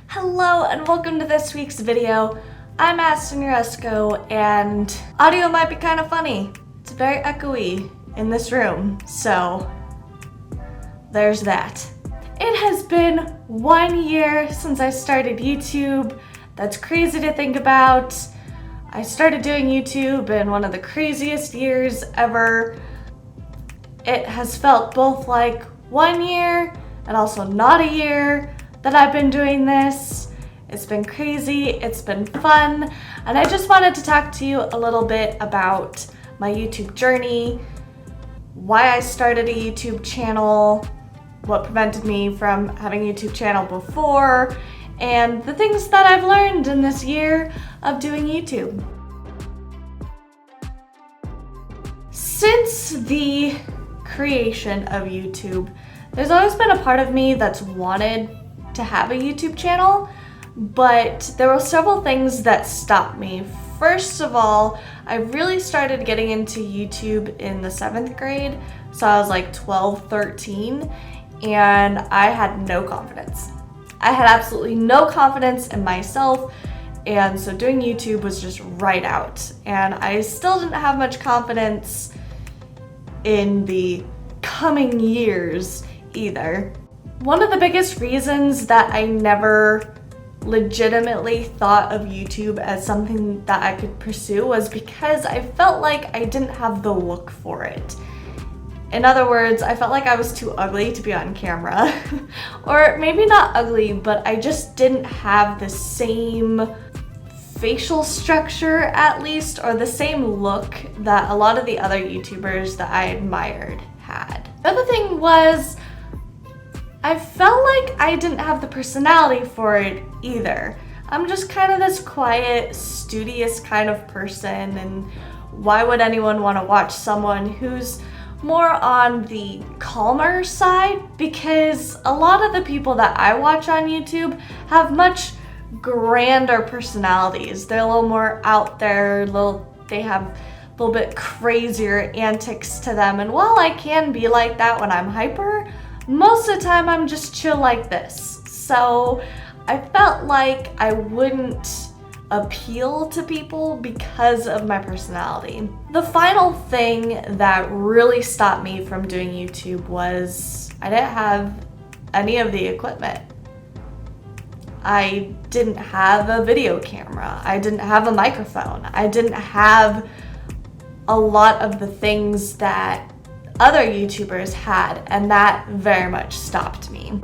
Hello and welcome to this week's video. I'm Aston Uresco and audio might be kind of funny. It's very echoey in this room, so there's that. It has been 1 year since I started YouTube. That's crazy to think about. I started doing YouTube in one of the craziest years ever. It has felt both like 1 year and also not a year that I've been doing this. It's been crazy, it's been fun, and I just wanted to talk to you a little bit about my YouTube journey, why I started a YouTube channel, what prevented me from having a YouTube channel before, and the things that I've learned in this year of doing YouTube. Since the creation of YouTube, there's always been a part of me that's wanted to have a YouTube channel, but there were several things that stopped me. First of all, I really started getting into YouTube in the 7th grade, so I was like 12, 13, and I had no confidence. I had absolutely no confidence in myself, and so doing YouTube was just right out. And I still didn't have much confidence in the coming years either. One of the biggest reasons that I never legitimately thought of YouTube as something that I could pursue was because I felt like I didn't have the look for it. In other words, I felt like I was too ugly to be on camera. Or maybe not ugly, but I just didn't have the same facial structure, at least, or the same look that a lot of the other YouTubers that I admired had. The other thing was, I felt like I didn't have the personality for it either. I'm just kind of this quiet, studious kind of person, and why would anyone want to watch someone who's more on the calmer side? Because a lot of the people that I watch on YouTube have much grander personalities. They're a little more out there, they have a little bit crazier antics to them, and while I can be like that when I'm hyper, most of the time I'm just chill like this. So I felt like I wouldn't appeal to people because of my personality. The final thing that really stopped me from doing YouTube was I didn't have any of the equipment. I didn't have a video camera. I didn't have a microphone. I didn't have a lot of the things that other YouTubers had, and that very much stopped me.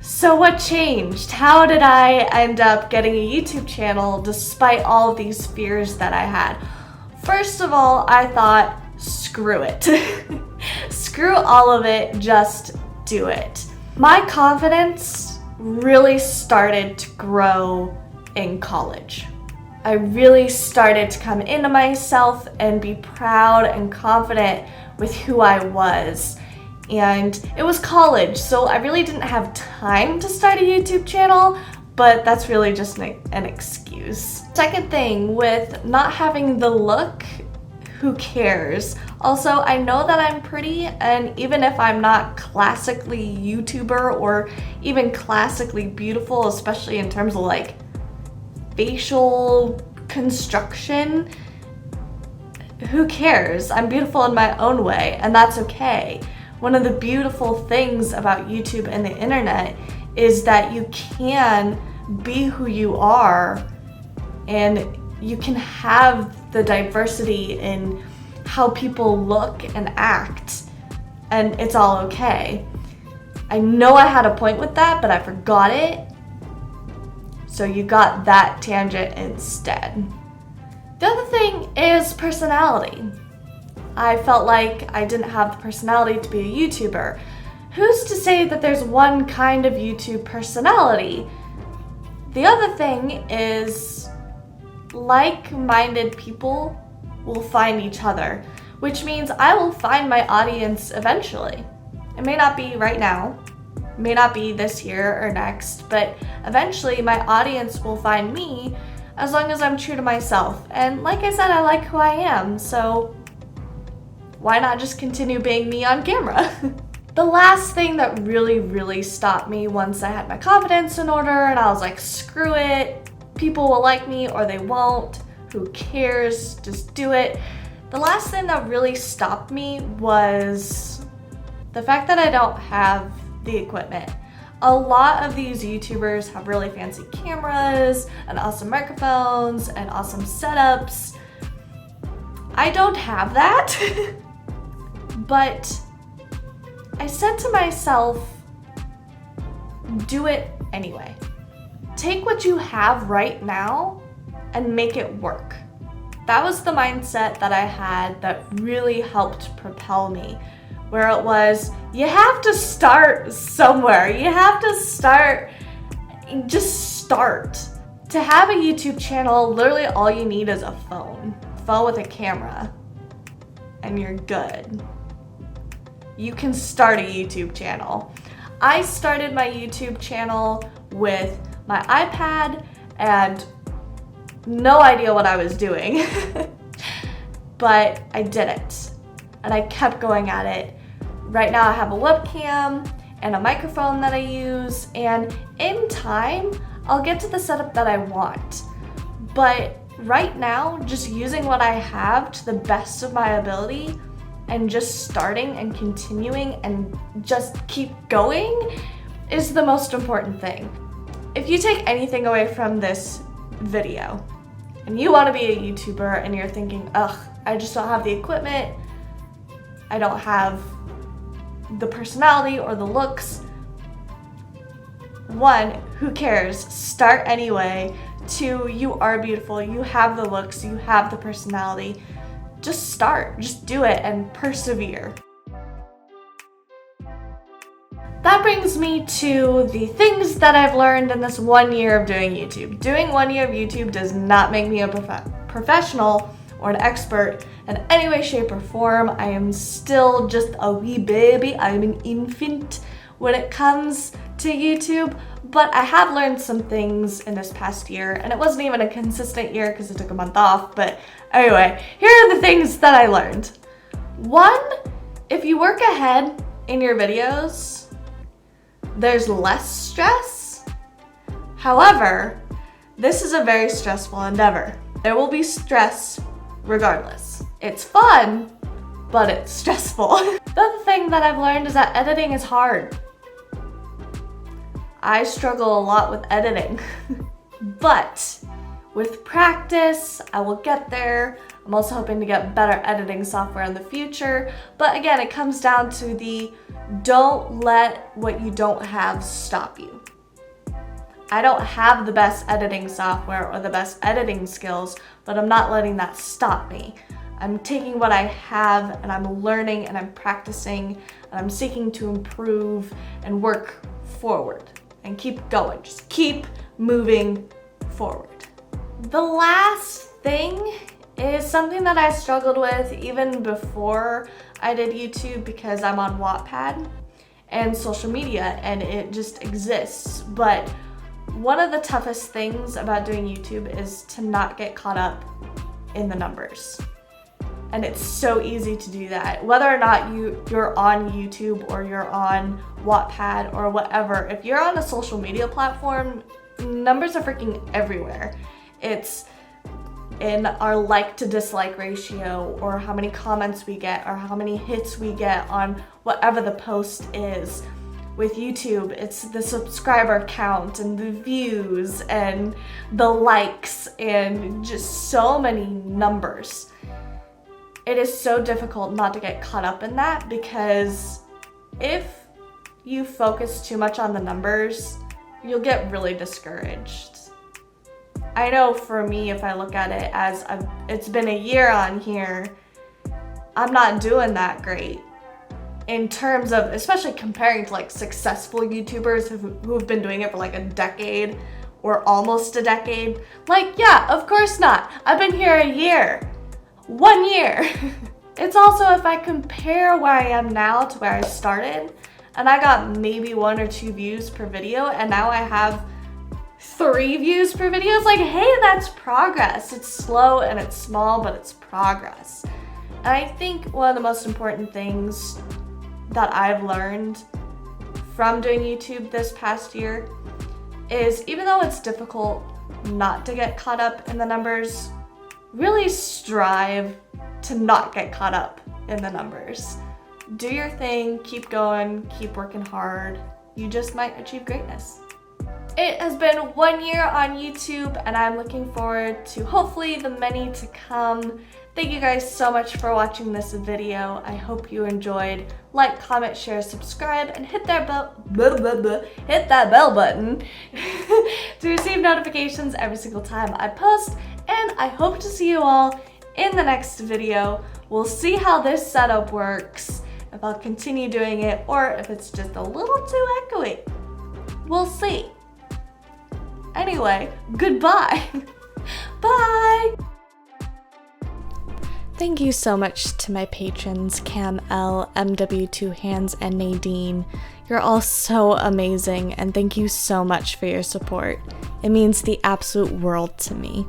So what changed? How did I end up getting a YouTube channel despite all of these fears that I had? First of all, I thought, screw it. Screw all of it, just do it. My confidence really started to grow in college. I really started to come into myself and be proud and confident with who I was. And it was college, so I really didn't have time to start a YouTube channel, but that's really just an excuse. Second thing, with not having the look, who cares? Also, I know that I'm pretty, and even if I'm not classically YouTuber or even classically beautiful, especially in terms of like facial construction, who cares? I'm beautiful in my own way, and that's okay. One of the beautiful things about YouTube and the internet is that you can be who you are, and you can have the diversity in how people look and act, and it's all okay. I know I had a point with that, but I forgot it. So you got that tangent instead. The other thing is personality. I felt like I didn't have the personality to be a YouTuber. Who's to say that there's one kind of YouTube personality? The other thing is, like-minded people will find each other, which means I will find my audience eventually. It may not be right now, may not be this year or next, but eventually my audience will find me as long as I'm true to myself. And like I said, I like who I am, so why not just continue being me on camera? The last thing that really stopped me once I had my confidence in order and I was like, screw it, people will like me or they won't, who cares, just do it. The last thing that really stopped me was the fact that I don't have the equipment. A lot of these YouTubers have really fancy cameras and awesome microphones and awesome setups. I don't have that, but I said to myself, do it anyway. Take what you have right now and make it work. That was the mindset that I had that really helped propel me, where it was, you have to start somewhere. You have to start, just start. To have a YouTube channel, literally all you need is a phone with a camera, and you're good. You can start a YouTube channel. I started my YouTube channel with my iPad and no idea what I was doing, but I did it, and I kept going at it. Right now I have a webcam and a microphone that I use, and in time, I'll get to the setup that I want. But right now, just using what I have to the best of my ability and just starting and continuing and just keep going is the most important thing. If you take anything away from this video and you want to be a YouTuber and you're thinking, ugh, I just don't have the equipment, I don't have the personality or the looks. One, who cares? Start anyway. Two, you are beautiful. You have the looks, you have the personality. Just start, just do it and persevere. That brings me to the things that I've learned in this 1 year of doing YouTube. Doing 1 year of YouTube does not make me a professional or an expert in any way, shape, or form. I am still just a wee baby. I'm an infant when it comes to YouTube, but I have learned some things in this past year, and it wasn't even a consistent year because it took a month off, but anyway, here are the things that I learned. One, if you work ahead in your videos, there's less stress. However, this is a very stressful endeavor. There will be stress regardless. It's fun, but it's stressful. The other thing that I've learned is that editing is hard. I struggle a lot with editing, but with practice, I will get there. I'm also hoping to get better editing software in the future. But again, it comes down to the don't let what you don't have stop you. I don't have the best editing software or the best editing skills, but I'm not letting that stop me. I'm taking what I have and I'm learning and I'm practicing and I'm seeking to improve and work forward and keep going. Just keep moving forward. The last thing is something that I struggled with even before I did YouTube because I'm on Wattpad and social media and it just exists. But one of the toughest things about doing YouTube is to not get caught up in the numbers. And it's so easy to do that. Whether or not you're on YouTube or you're on Wattpad or whatever, if you're on a social media platform, numbers are freaking everywhere. It's in our like to dislike ratio or how many comments we get or how many hits we get on whatever the post is. With YouTube, it's the subscriber count and the views and the likes and just so many numbers. It is so difficult not to get caught up in that because if you focus too much on the numbers, you'll get really discouraged. I know for me, if I look at it as it's been a year on here, I'm not doing that great. In terms of, especially comparing to like successful YouTubers who have been doing it for like a decade or almost a decade. Like, yeah, of course not. I've been here a year. 1 year. It's also if I compare where I am now to where I started, and I got maybe 1 or 2 views per video, and now I have 3 views per video. It's like, hey, that's progress. It's slow and it's small, but it's progress. And I think one of the most important things that I've learned from doing YouTube this past year is, even though it's difficult not to get caught up in the numbers, really strive to not get caught up in the numbers. Do your thing, keep going, keep working hard. You just might achieve greatness. It has been 1 year on YouTube, and I'm looking forward to hopefully the many to come. Thank you guys so much for watching this video. I hope you enjoyed. Like, comment, share, subscribe, and hit that bell button to receive notifications every single time I post. And I hope to see you all in the next video. We'll see how this setup works, if I'll continue doing it or if it's just a little too echoey. We'll see. Anyway, goodbye. Bye. Thank you so much to my patrons, Cam L, MW2 Hands, and Nadine. You're all so amazing, and thank you so much for your support. It means the absolute world to me.